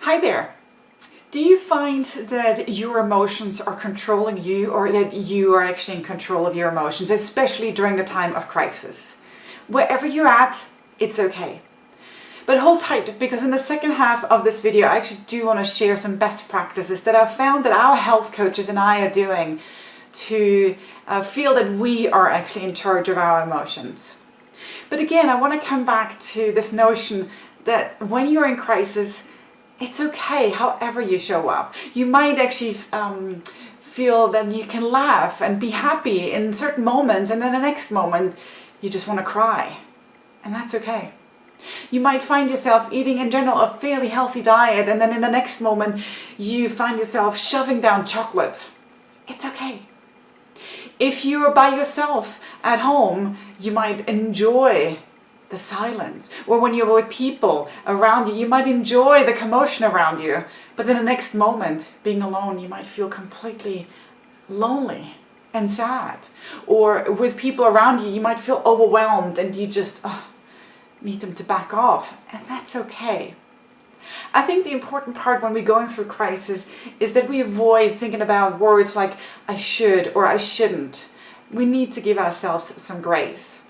Hi there. Do you find that your emotions are controlling you, or that you are actually in control of your emotions, especially during the time of crisis? Wherever you're at, it's okay. But hold tight, because in the second half of this video, I actually do want to share some best practices that I've found that our health coaches and I are doing to feel that we are actually in charge of our emotions. But again, I want to come back to this notion that when you're in crisis, it's okay however you show up. You might actually feel that you can laugh and be happy in certain moments, and then the next moment you just want to cry. And that's okay. You might find yourself eating in general a fairly healthy diet, and then in the next moment you find yourself shoving down chocolate. It's okay. If you're by yourself at home, you might enjoy the silence, or when you're with people around you, you might enjoy the commotion around you, but then the next moment, being alone, you might feel completely lonely and sad. Or with people around you, you might feel overwhelmed and you just need them to back off, and that's okay. I think the important part when we're going through crisis is that we avoid thinking about words like I should or I shouldn't. We need to give ourselves some grace.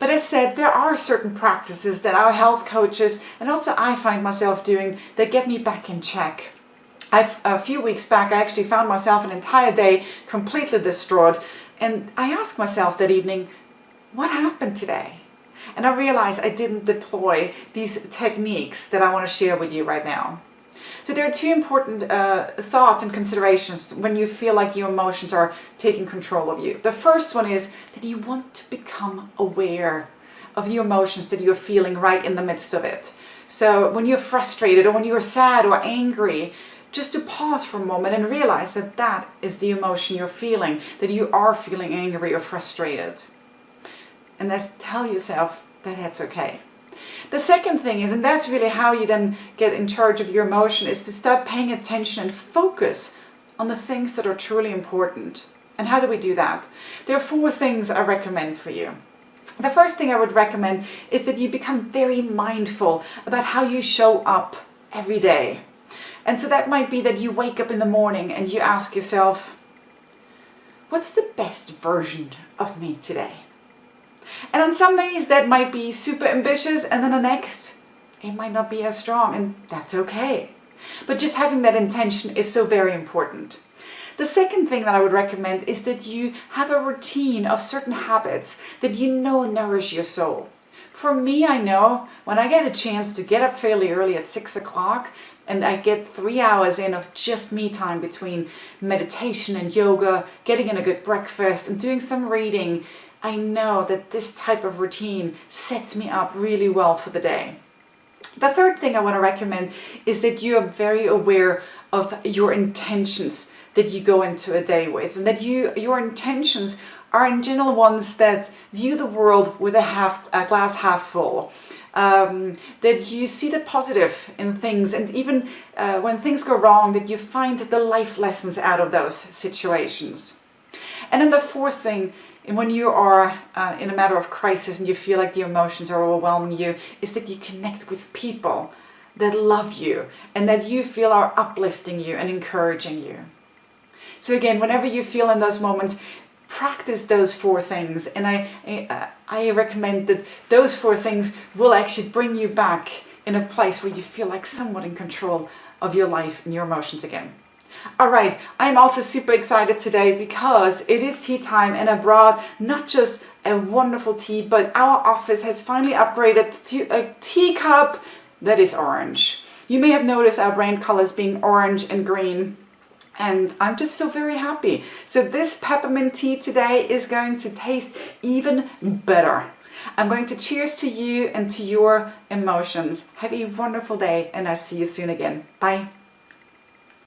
But as said, there are certain practices that our health coaches and also I find myself doing that get me back in check. A few weeks back, I actually found myself an entire day completely distraught, and I asked myself that evening, what happened today? And I realized I didn't deploy these techniques that I want to share with you right now. So there are two important thoughts and considerations when you feel like your emotions are taking control of you. The first one is that you want to become aware of the emotions that you're feeling right in the midst of it. So when you're frustrated or when you're sad or angry, just to pause for a moment and realize that that is the emotion you're feeling, that you are feeling angry or frustrated. And then tell yourself that that's okay. The second thing is, and that's really how you then get in charge of your emotion, is to start paying attention and focus on the things that are truly important. And how do we do that? There are 4 things I recommend for you. The first thing I would recommend is that you become very mindful about how you show up every day. And so that might be that you wake up in the morning and you ask yourself, what's the best version of me today? And on some days that might be super ambitious, and then the next it might not be as strong, and that's okay. But just having that intention is so very important. The second thing that I would recommend is that you have a routine of certain habits that you know nourish your soul. For me, I know when I get a chance to get up fairly early at 6 o'clock and I get 3 hours in of just me time between meditation and yoga, getting in a good breakfast and doing some reading, I know that this type of routine sets me up really well for the day. The third thing I want to recommend is that you are very aware of your intentions that you go into a day with, and that your intentions are in general ones that view the world with a glass half full. That you see the positive in things, and even when things go wrong, that you find the life lessons out of those situations. And then the fourth thing, when you are in a matter of crisis and you feel like the emotions are overwhelming you, is that you connect with people that love you and that you feel are uplifting you and encouraging you. So again, whenever you feel in those moments, practice those 4 things, and I recommend that those 4 things will actually bring you back in a place where you feel like somewhat in control of your life and your emotions again. Alright, I'm also super excited today because it is tea time, and I brought not just a wonderful tea, but our office has finally upgraded to a teacup that is orange. You may have noticed our brand colors being orange and green, and I'm just so very happy. So this peppermint tea today is going to taste even better. I'm going to cheers to you and to your emotions. Have a wonderful day, and I'll see you soon again. Bye.